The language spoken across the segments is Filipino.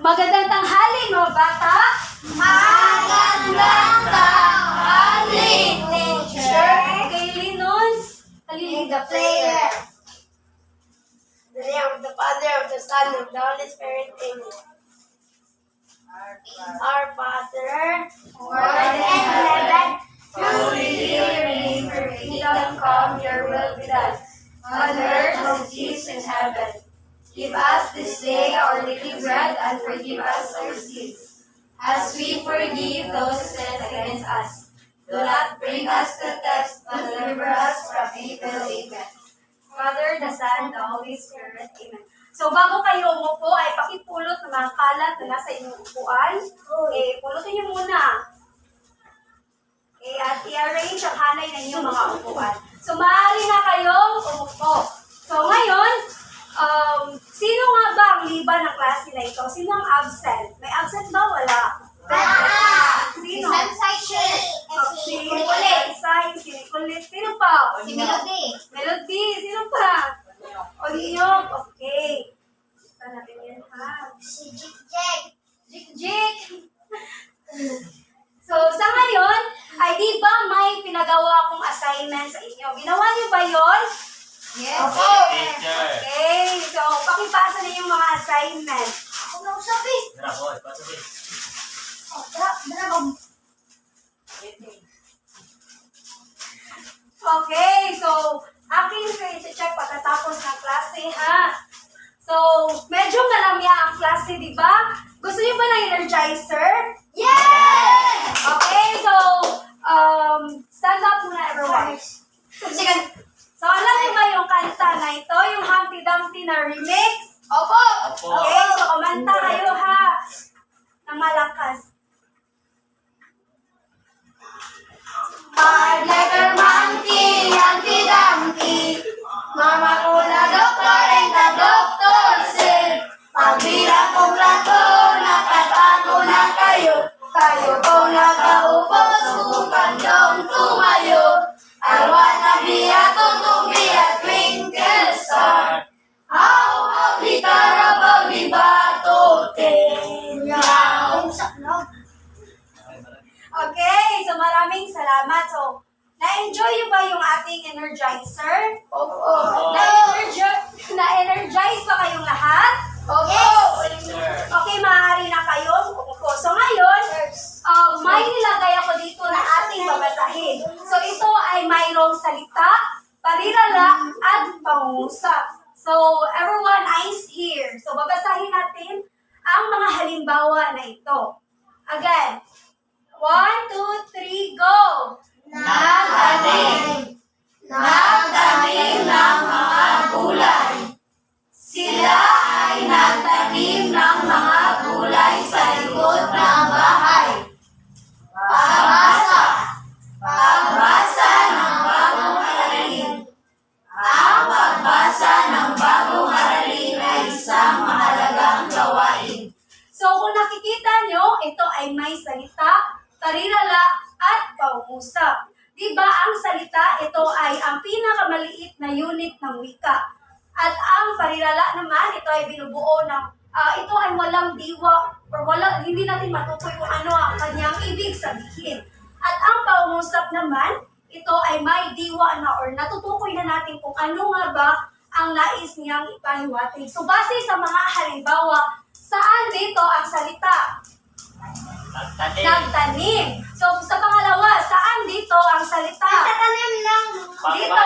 Magandang tanghali, mga bata! Magandang tanghali, teacher. Okay, Linons, halili The player. The name of the Father, of the Son, of the Holy Spirit. Amen. Our Father, who art in heaven, hallowed be your name. Your kingdom come, your will be done, on earth as it is in heaven. Give us this day our daily bread, and forgive us our sins, as we forgive those who sin against us. Do not bring us to test, but deliver us from evil. Amen. Father, the Son, the Holy Spirit. Amen. So, bago kayo umupo, ay pakipulot ng mga kalat na nasa inyong upuan. Okay, pulutin niyo muna. Okay, at i-arrange ang hanay na inyong mga upuan. So, maaari na kayong umupo. So, ngayon, sino nga ba ang liba ng klase na ito? Sino ang absent? May absent ba? Wala. Sino? Si Nicolette. Si Nicolette. Sino pa? Si Melody. Melody. Sino pa? Onyok. Okay. Gusto natin yan, ha? Si Jik. Jik. So, sa ngayon, ay di ba may pinagawa akong assignment sa inyo? Ginawa niyo ba yon? Yes. Okay. So, pakipasa na yung mga assignment. Ako na usabi. Okay. So, akin kayo check pagkatapos ng klase, ha? So, medyo malamya ang klase, di ba? Gusto niyo ba ng energizer? Yes! Okay, so, stand up muna everyone. Sige. So, alam niyo ba yung kanta na ito? Yung Humpty Dumpty na remix? Opo. Okay, so kumanta kayo ha. Na malakas. Hard letter monkey, Humpty Dumpty. Mama ko na doktor and the doctor said, pagbilang kong plato, nakatago na kayo. Kayo po nakaupo, subukan dong tumayo. I wanna be a twinkle star. How the Carabao di bato tenyaw. Okay, so maraming salamat. So, na-enjoy niyo ba yung ating energizer? Opo. Na-energize ba kayong lahat? Opo. Okay, maaari na kayong umupo. So ngayon, may nilagay ako dito na ating babasahin. So ito ay mayroong salita, parirala, at pangungusap. So everyone eyes here. So babasahin natin ang mga halimbawa na ito. Again, 1, 2, 3, go! Nagtanim ng mga gulay. Sila ay nagtanim ng mga gulay sa likod ng bahay. Pagbasa ng bagong aralin. Ang pagbasa ng bagong aralin ay isang mahalagang gawain. So kung nakikita nyo, ito ay may salita, parirala, at pangungusap. Diba ang salita, ito ay ang pinakamaliit na unit ng wika. At ang parirala naman, ito ay binubuo ng, ito ay walang diwa, or hindi natin matukoy kung ano ang kanyang ibig sabihin. At ang pangungusap naman, ito ay may diwa na, or natutukoy na natin kung ano nga ba ang nais niyang ipahiwatig. So base sa mga halimbawa, saan dito ang salita? Nagtanim. So, sa pangalawa, saan dito ang salita? Nagtatanim ng Dito.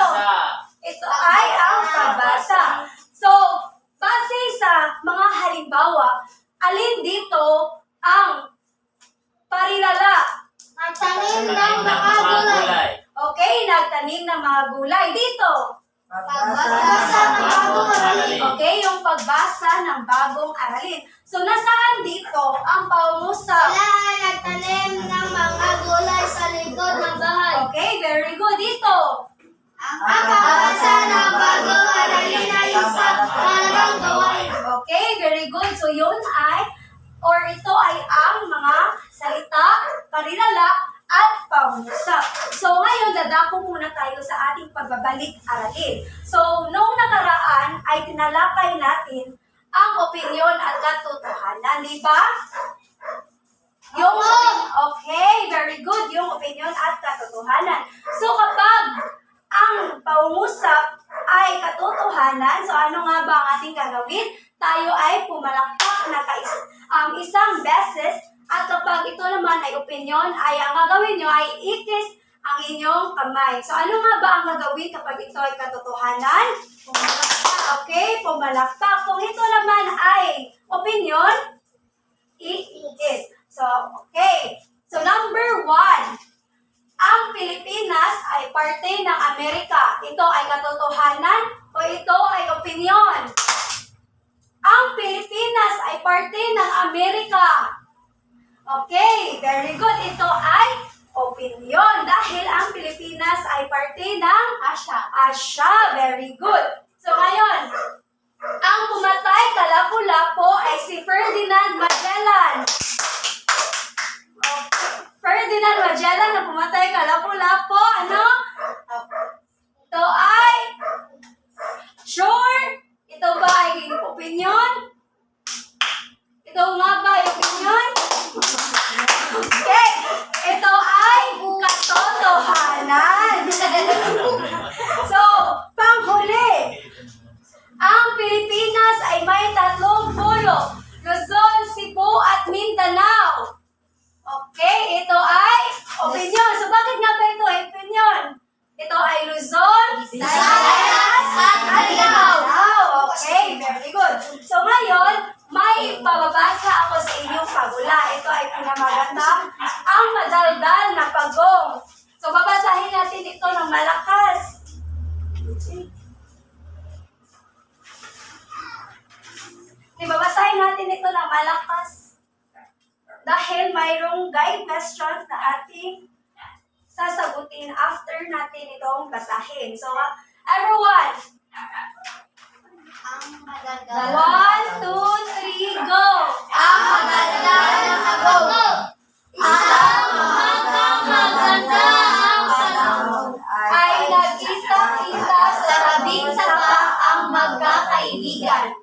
Ito ay ang pagbasa. So, base sa mga halimbawa, alin dito ang parirala? Nagtanim ng mga gulay. Okay, nagtanim ng mga gulay. Dito. Pagbasa ng bagong aralin. Okay, yung pagbasa ng bagong aralin. So, nasaan dito ang pangungusap? Sila ay nagtanim ng mga gulay sa likod ng bahay. Okay, very good. Dito. Ang pagbasa ng bagong aralin ay isang mahalagang gawain. Okay, very good. So, yun ay, or ito ay ang mga salita, parirala, at pangungusap. So, ngayon, dadako muna tayo sa ating pagbabalik aralin. So, noong nakaraan ay tinalakay natin ang opinyon at katotohanan, di ba? Okay, very good. Yung opinyon at katotohanan. So kapag ang pangungusap ay katotohanan, so ano nga ba ang ating gagawin? Tayo ay pumalakpak na isang beses, at kapag ito naman ay opinyon, ay ang gagawin nyo ay ikis ang inyong kamay. So ano nga ba ang gagawin kapag ito ay katotohanan? Pumalakpak, okay? Pumalakpak. Kung ito naman ay opinyon, iikis. So, okay. So, number 1. Ang Pilipinas ay parte ng Amerika. Ito ay katotohanan o ito ay opinyon? Ang Pilipinas ay parte ng Amerika. Okay, very good. Ito ay opinyon dahil ang Pilipinas ay parte ng Asya. Very good. So, ngayon, ang pumatay kalapu-lapu ay si Ferdinand Magellan. Ferdinand Magellan na pumatay kalapu-lapu, ano? Ito ay sure? Ito ba ay opinion? Ito nga ba ay opinion? Okay, ito ay katotohanan. So, panghuli, ang Pilipinas ay may 3 pulo: Luzon, Cebu at Mindanao. Okay, ito ay opinion. So, bakit nga ba ito ay opinion? Ito ay Luzon, Visayas, at Mindanao. Okay, very good. So, ngayon, may pababasa ako sa inyong pabula. Ito ay pinamaganda, ang madaldal na pagong. So, babasahin natin ito ng malakas. Babasahin natin ito ng malakas. Dahil mayroong guide questions na ating sasagutin after natin itong basahin. So, everyone! 1, 2, 3, go! Ang maganda ng pagong. Isang maganda ang panahon Ay nagkita-kita sa tabing sapa ang magkakaibigan.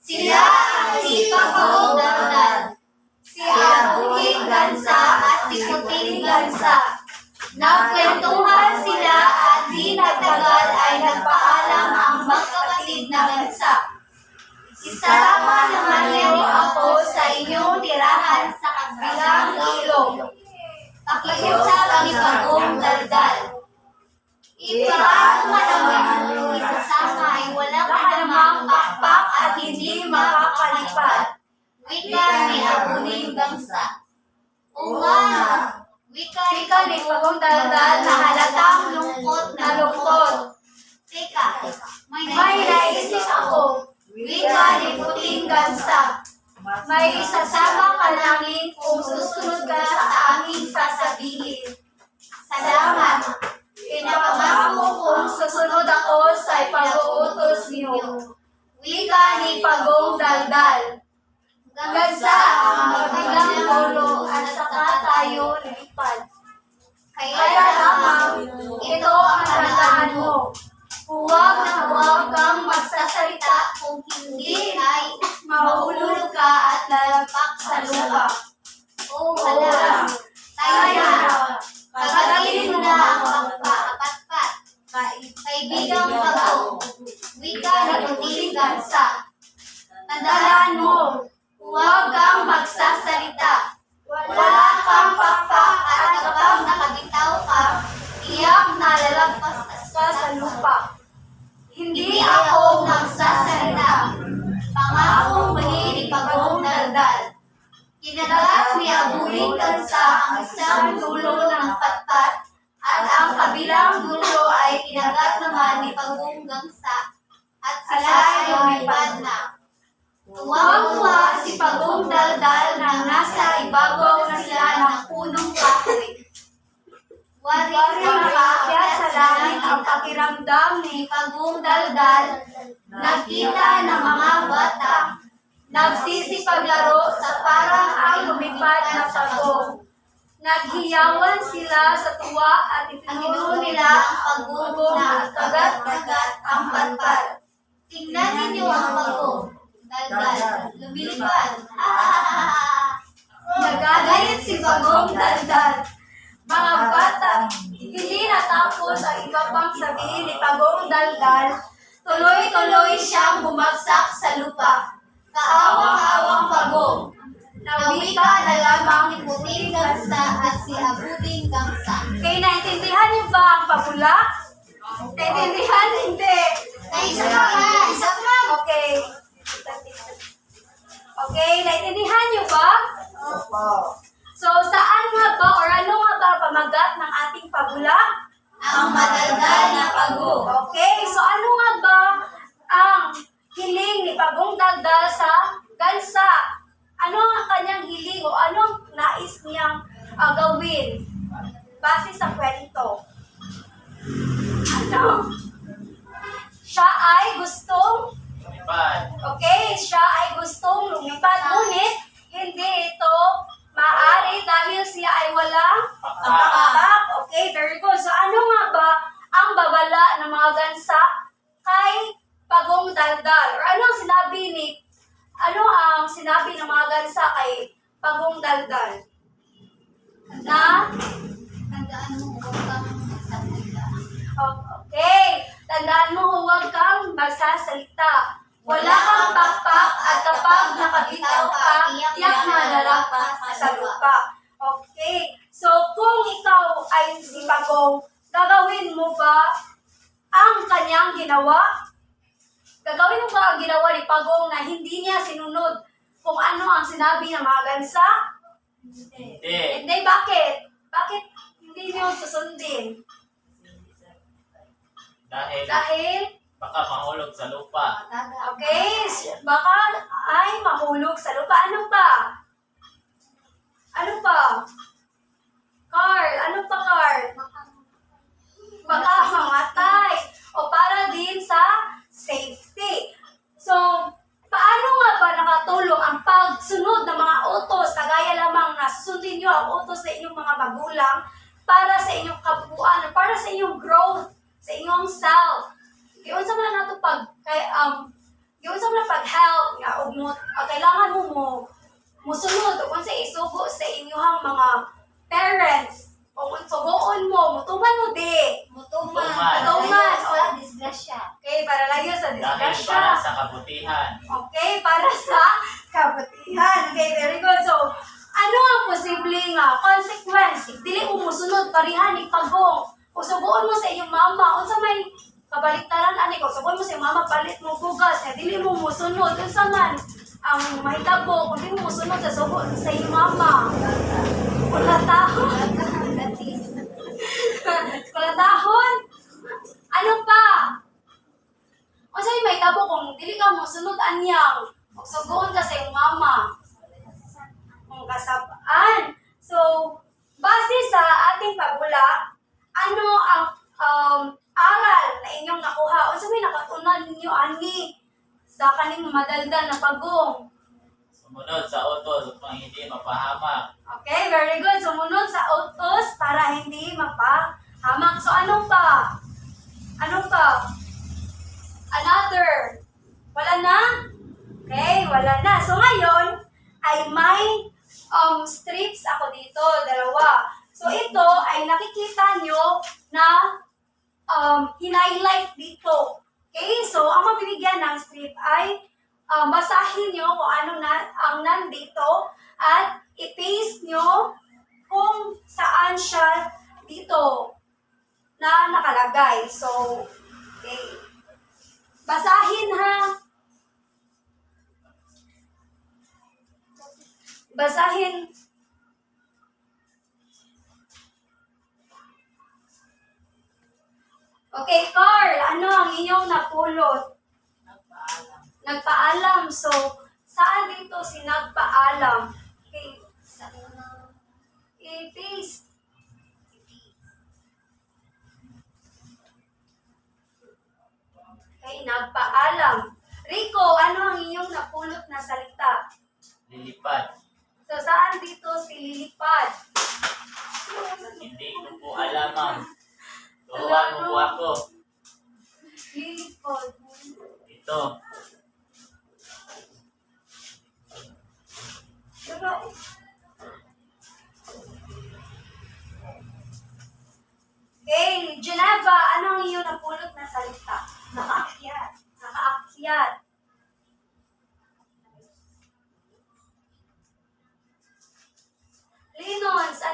Sila ang si Pagong Daldal, Si Abuing Gansa at si Puting Gansa. nagkwentuhan sila at di nagtagal ay nagpaalam ang magkapatid na gansa. Isama naman niyo ako sa inyong tirahan sa kabilang ilog. Pakiusap ni Pagong Daldal. Ipaano ka naman kung isasama ay walang anumang pakpak at hindi makakalipad. Wika ni Abuing Gansa. O nga, wika ni Pagong Daldal na halatang lungkot na lungkot. Teka, May naisip ako. Wika ni Puting Gansa. May isasama ka namin kung susunod ka sa aming sasabihin. Salamat. Pinapangako kung susunod ako sa pag-uutos niyo. Wika ni Pagong Daldal. Gansa ang kabilang lolo at saka tayo lipad. Kaya lamang, ito ang tandaan mo. Huwag na huwag kang magsasalita kung hindi ay mahulog ka at lalagpak sa lupa. O wala. Tayo na. Pagkatilin mo na ang pagpapatpat. Kaibigang Pagong. Wika ni Puting Gansa. Tandaan mo, huwag kang magsasalita. Wala kang pakpak at kapag nakabitaw ka, iyak na lalagpas ka sa lupa. Hindi ako magsasalita. Pangakong muli ni Pagong Daldal. Kinagat ni Abuing Gansa ang isang dulo ng patpat at ang kabilang dulo ay kinagat naman ni Pagong Gansa at sila ay lumipad na. Tuwang-tuwa si Pagong Daldal na nasa ibabaw na sila ng punong kahoy. Wari nakaakyat sa langit ang pakiramdam ni Pagong Daldal. Nakita ng mga bata, nagsisipaglaro sa parang ang lumipad na pagong. Naghiyawan sila sa tuwa at itinuro nila ang pagugong na kagat-kagat ang patpat. Tingnan ninyo ang Pagong. Daldal. Lumilipad. Nagagalit si Bagong Daldal. Mga bata, hindi natapos ang iba pang sabihin ni Bagong Daldal. Tuloy-tuloy siyang bumagsak sa lupa. Kaawang-awang Bagong. Nawika na lamang ni Puting Gangsa at si Abuding Gangsa. Okay, naintindihan niyo ba ang pabula? Naintindihan? Hindi. Isa pa nga. Isa pa. Okay. Okay, naintindihan niyo ba? So, saan nga ba or ano nga ba pamagat ng ating pabula? Ang madaldal na Bagong. Okay, so ano nga ba ang hiling ni Bagong Daldal sa Gansa? Ano ang kanyang hiling o anong nais niyang gawin? Base sa kwento. Ano? Siya ay gustong okay, siya ay gustong lumipad, ngunit hindi ito maaari dahil siya ay walang pakpak. Okay, very good. So ano nga ba ang babala ng mga gansa kay Bagong Daldal? Or ano ang sinabi ng mga gansa kay Bagong Daldal? Na? Tandaan mo, huwag kang magsasalita. Okay, tandaan mo huwag kang magsasalita. Wala kang pakpak at kapag nakabitaw ka, tiyak na lalapat sa lupa. Okay, so kung ikaw ay si Bagong, gagawin mo ba ang kanyang ginawa? Gagawin mo ba ang ginawa ni Bagong na hindi niya sinunod kung ano ang sinabi ng mga gansa? Hindi, bakit? Bakit hindi niyo susundin? Dahil? Baka mahulog sa lupa. Okay, baka ay mahulog sa lupa. Ano pa? Ano pa? Carl, ano pa Carl? Baka mamatay. O para din sa safety. So, paano nga ba nakatulong ang pagsunod ng mga utos, kagaya lamang na susundin nyo ang utos sa inyong mga magulang para sa inyong kabuuan, para sa inyong growth, sa inyong self. Giyon sa man nato giyon sa man pag-help nga ug kailangan mo musunod ug unsa isugo sa inyong mga parents o kung sugoon mo mutuman mo di Mutuman. Mutuman. Sa disgrasya. okay para layo sa Dahil disgrasya. para sa kabutihan. Okay, para sa kabutihan. Okay, very good. So, ano ang posibleng consequence if dili mo musunod parihan ni Bagong? Kung subuon mo sa iyong mama, unsa may kabaliktaran ani ko, subuon mo sa iyong mama palit mo bugas, eh dili mo musunod, unsa man ang mahitabo kung dili mo musunod sa subo sa iyong mama. Kulatahon. Kulatahon. Ano pa? Unsa may mahitabo kung dili ka musunod anyang, subuon ka sa iyong mama. Kung kasabaan. So, base sa ating pabula, ano ang aral na inyong nakuha? O sabi nakatunan ninyo ani sa kaning madaldal na Bagong. Sumunod sa utos upang hindi mapahamak. Okay, very good. Sumunod sa utos para hindi mapahamak. So ano pa? Ano pa? Another. Wala na? Okay, wala na. So ngayon ay may strips ako dito, dalawa. So ito ay nakikita nyo na hinighlight dito. Okay, so ang mabibigyan ng strip ay basahin nyo kung ano ang nandito at i-paste nyo kung saan siya dito na nakalagay. So, okay. Basahin ha. Basahin. Okay, Carl, ano ang inyong napulot? Nagpaalam. So, saan dito si nagpaalam? Okay, i-paste. Okay, nagpaalam. Rico, ano ang inyong napulot na salita? Lilipad. So, saan dito si lilipad? Hindi ko po alam, ma'am. Turuan mo po ako. Lilipad. Ito.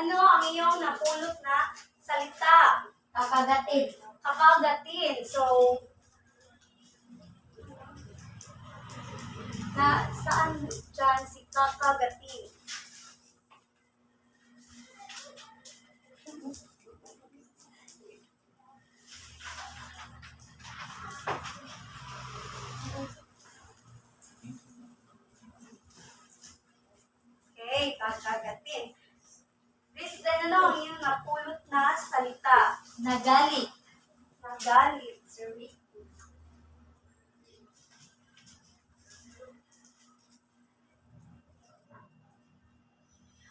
Ano ang iyong napulot na salita? Kakagatin. Kakagatin. So, saan dyan si kakagatin? Okay, kakagatin. Kristen, ano ang iyong napulot na salita? Nagalit. Nagalit, Sir Rick.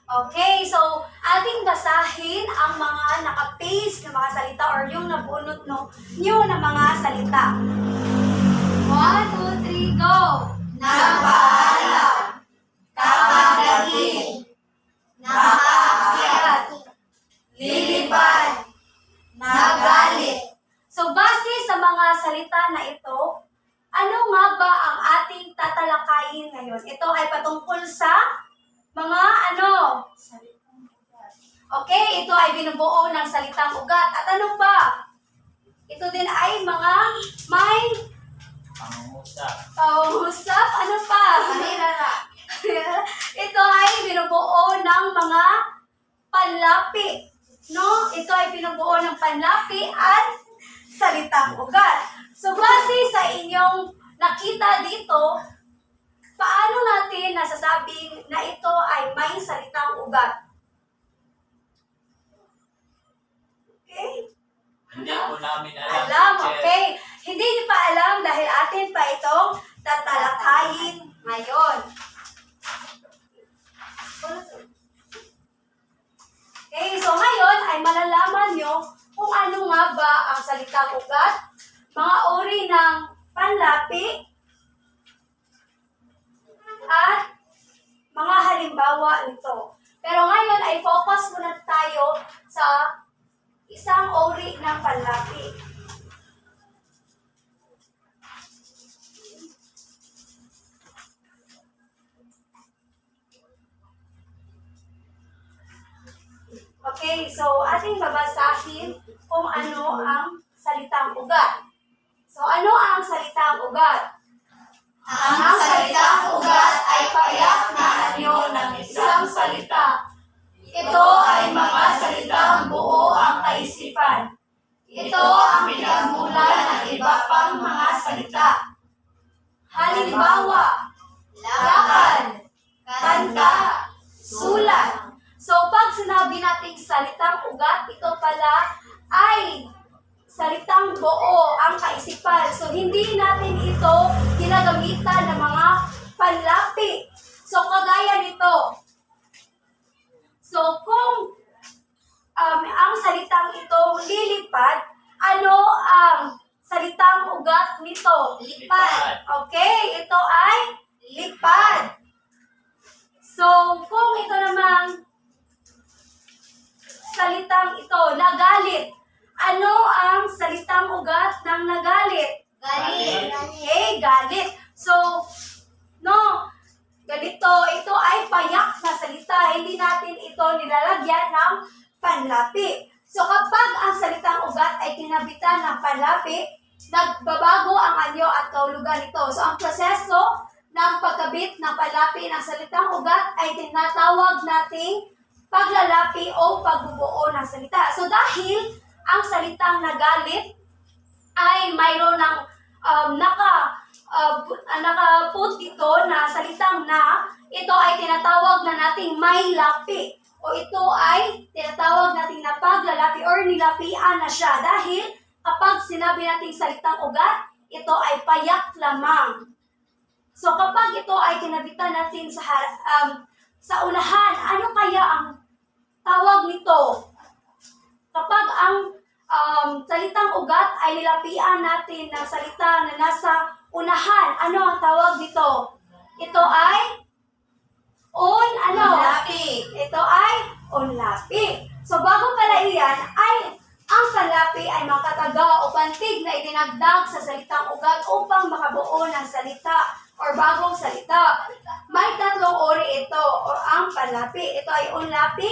Okay, so ating basahin ang mga naka-paste na mga salita or yung nabunot nyo na mga salita. 1, 2, 3, go! Napaalam. Kakagatin. Napaakyat. Lilipad. Nagalit. So base sa mga salita na ito, ano nga ba ang ating tatalakayin ngayon? Ito ay patungkol sa mga ano? Okay, ito ay binubuo ng salitang ugat. At ano pa? Ito din ay mga may Pangungusap. pangungusap. Ano pa? Parirala. Ito ay binubuo ng mga panlapi. No? Ito ay binubuo ng panlapi at salitang ugat. So, base sa inyong nakita dito, paano natin nasasabing na ito ay may salitang ugat? Okay? Hindi po namin alam. Alam, teacher. okay. Hindi niyo pa alam dahil atin pa itong tatalakayin ngayon. Okay, so ngayon ay malalaman nyo kung ano nga ba ang salitang ugat, mga uri ng panlapi, at mga halimbawa nito. Pero ngayon ay focus muna tayo sa isang uri ng panlapi. Okay, so ating babasahin kung ano ang salitang ugat. So ano ang salitang ugat? Ang salitang ugat ay payak na anyo ng isang salita. Ito ay mga salitang buo ang kaisipan. Ito ang pinagmulan ng iba pang mga salita. Halimbawa, lakad, kanta, sulat. So pag sinabi nating salitang ugat, ito pala ay salitang buo ang kaisipan. So hindi natin ito ginagamitan ng mga panlapi. So kagaya nito. So kung ang salitang ito lilipad, ano ang salitang ugat nito? Lipad. Okay, ito ay lipad. So kung ito namang salitang ito, nagalit. Ano ang salitang ugat ng nagalit? Galit. Okay, galit. So, no, ganito, ito ay payak na salita. Hindi natin ito nilalagyan ng panlapi. So, kapag ang salitang ugat ay kinabitan ng panlapi, nagbabago ang anyo at kahulugan nito. So, ang proseso ng pagkabit ng panlapi ng salitang ugat ay tinatawag nating paglalapi o pagbubuo ng salita. So, dahil ang salitang nagalit ay mayroon ng nakaput dito na salitang na, ito ay tinatawag na nating may lapi. O ito ay tinatawag nating na paglalapi or nilapian na siya. Dahil kapag sinabi nating salitang ugat, ito ay payak lamang. So kapag ito ay kinabitan natin sa unahan, ano kaya ang tawag nito? Kapag ang salitang ugat ay nilapian natin ng salita na nasa unahan, ano ang tawag dito? Ito ay Lapi. Ito ay unlapi. So bago pala iyan, ay ang panlapi ay makataga o pantig na itinagdag sa salitang ugat upang makabuo ng salita or bagong salita. May tatlong uri ito o ang panlapi. Ito ay unlapi,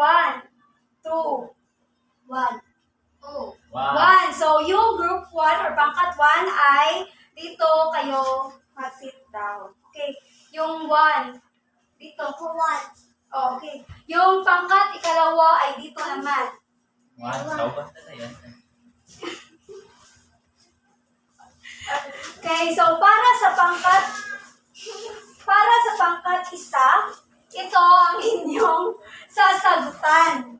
1, 2, 1. Wow. 1. So, yung group 1 or pangkat 1 ay dito kayo mag-sit down. Okay. Yung 1, dito. 1. Okay. Yung pangkat ikalawa ay dito naman. Wow. Saubat na yan. Okay. So, para sa pangkat isa, ito ang inyong sasagutan.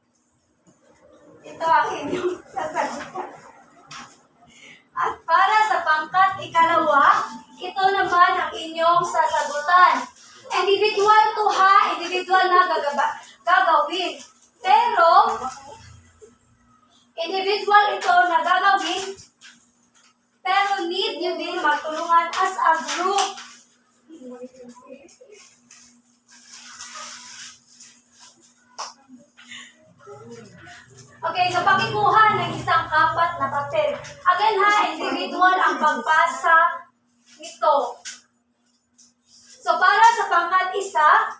Ito ang inyong sasagutan. At para sa pangkat ikalawa, ito naman ang inyong sasagutan. Individual to ha, individual na gagawin. Pero, individual ito na gagawin, pero need nyo din magtulungan as a group. Okay, so pakikuha ng isang kapat na papel. Again ha, individual ang pagbasa nito. So para sa pangkat isa,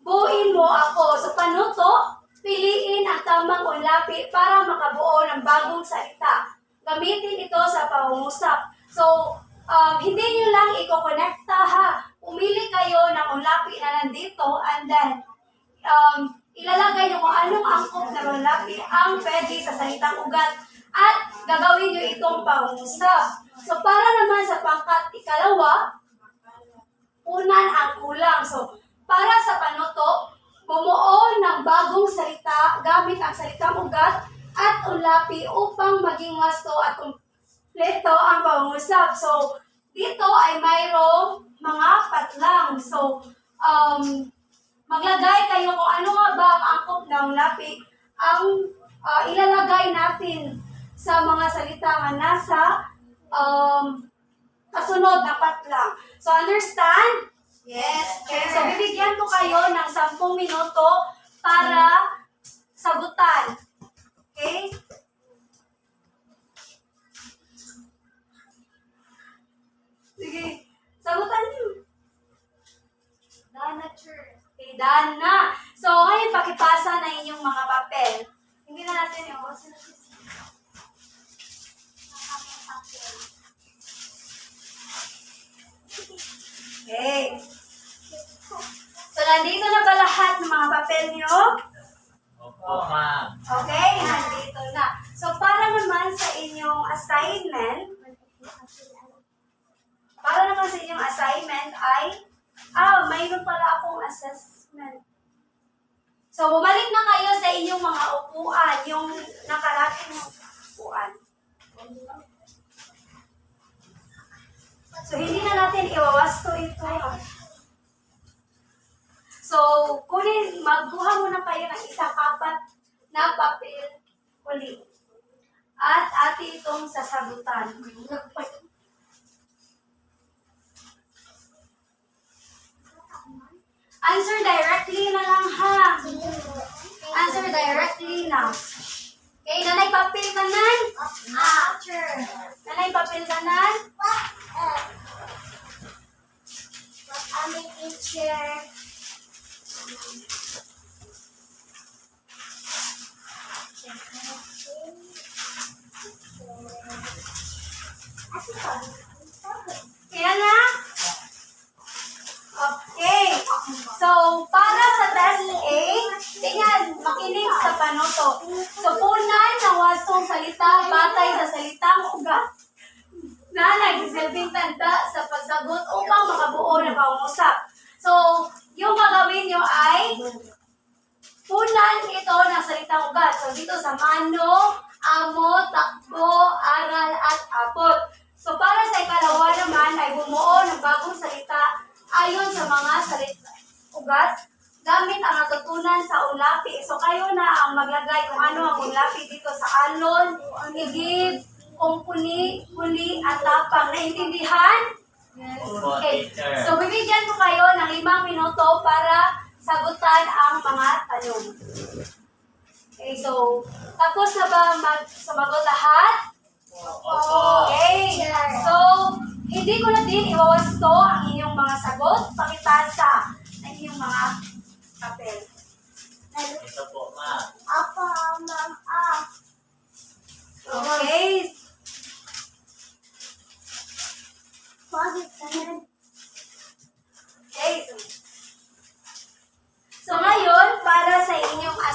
buuin mo ako. Sa panuto, piliin ang tamang unlapi para makabuo ng bagong salita. Gamitin ito sa pangungusap. So, hindi nyo lang i-connecta ha. Pumili kayo ng unlapi na nandito and then, ilalagay nyo kung anong angkop na unlapi ang pwede sa salitang ugat at gagawin nyo itong pangungusap. So, para naman sa pangkat ikalawa, unan ang kulang. So, para sa panuto, bumuo ng bagong salita gamit ang salitang ugat at unlapi upang maging wasto at kumpleto ang pangungusap. So, dito ay mayroong mga patlang. So, maglagay kayo kung ano nga ba ang angkop na unlapi ang ilalagay natin sa mga salita na nasa kasunod na patlang. So, understand? Yes, Okay, so bibigyan ko kayo ng 10 minuto para sagutan. Okay? Sige, sagutan niyo. Dana Church. Okay, Dana. So, ngayon pakipasa na inyong mga papel. Hindi na natin yung Okay. So, nandito na ba lahat ng mga papel niyo? Opo, ma'am. Okay, nandito na. So, para naman sa inyong assignment ay, mayroon pala akong assessment. So, bumalik na kayo sa inyong mga upuan, yung nakarating ng upuan. So, hindi na natin iwawasto ito. So, magkuha muna kayo ng isang kapat na papel uli. At ati itong sasagutan. Answer directly na lang ha. Answer directly na. Okay, nanay papel kanan? Sure. Nanay papel kanan? What I'm a teacher. Kaya na? Okay. So, para sa test A, tingnan, makinig sa panuto. So, punan ng wastong salita batay sa salitang ugat na nagsisilbing tanda sa pagsagot upang makabuo ng pangungusap. So, yung gagawin nyo ay punan ito ng salitang ugat. So, dito sa mano, amo, takbo, aral, at abot. So, para sa ikalawa naman ay bumuo ng bagong salita ayon sa mga salita ugat gamit ang natutunan sa unlapi. So, kayo na ang maglagay kung ano ang unlapi dito sa alon, igib, kumpuni, huli, at tapang. Naintindihan? Opo, Okay. teacher. So, bibigyan ko kayo ng 5 minuto para sagutan ang mga tanong. Okay, so, tapos na ba sumagot lahat? Opo. Okay. So, hindi ko na din iwawasto ang inyong mga sagot. Pakipasa ang inyong mga papel. Ito po, ma'am.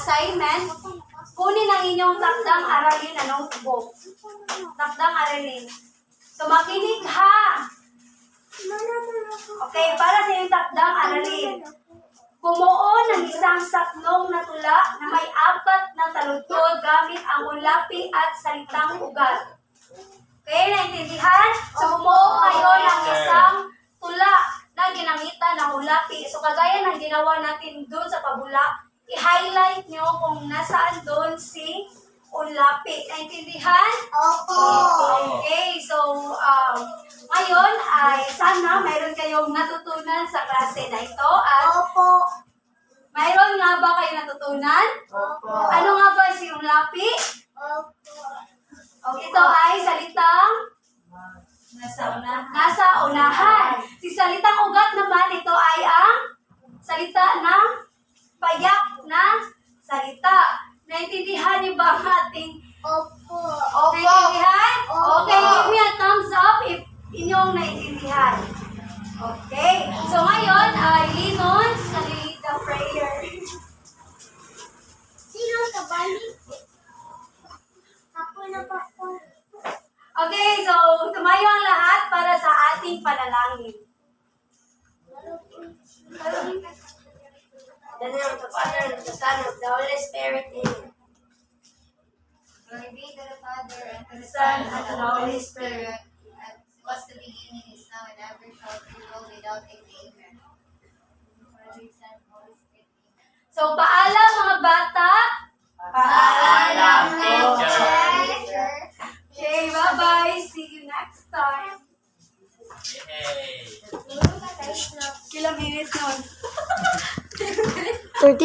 assignment, kunin ang inyong takdang aralin na notebook. Takdang aralin. So, makinig ha! Okay, para sa inyong takdang aralin. Bumuo ng isang saklong na tula na may 4 na taludtod gamit ang ulapi at salitang ugat. Okay, naintindihan? So, bumuo kayo ng isang tula na ginamitan ng ulapi. So, kagaya ng ginawa natin doon sa pabula, i-highlight nyo kung nasaan doon si ulapi. Naintindihan? Opo. Okay, so, ngayon ay sana mayroon kayong natutunan sa klase na ito at Opo. mayroon nga ba kayo natutunan? Opo. Ano nga ba si ulapi? Opo. O, ito ay salitang nasa unahan. Si salitang ugat naman, ito ay ang salita ng payak na salita. Naintindihan niyo ba ang ating Opo. naintindihan? Opo. Okay, give me a thumbs up if inyong naintindihan. Okay, so ngayon ay Linons, nag-lead the prayer. Sino sa bali? Ako na pa po. Okay, so tumayo ang lahat para sa ating panalangin. The name of the Father, and of the Son, and of the Holy Spirit. Amen. Glory be to the Father, and to the Son, Son, and to the Holy Spirit. as was the beginning, is now, and ever shall be, world without end. Amen. Father, Son, Holy Spirit. Amen. So paalam mga bata. Paalam, teacher. Okay, bye-bye. See you next time. Yay! Ilang minutes nun? 32.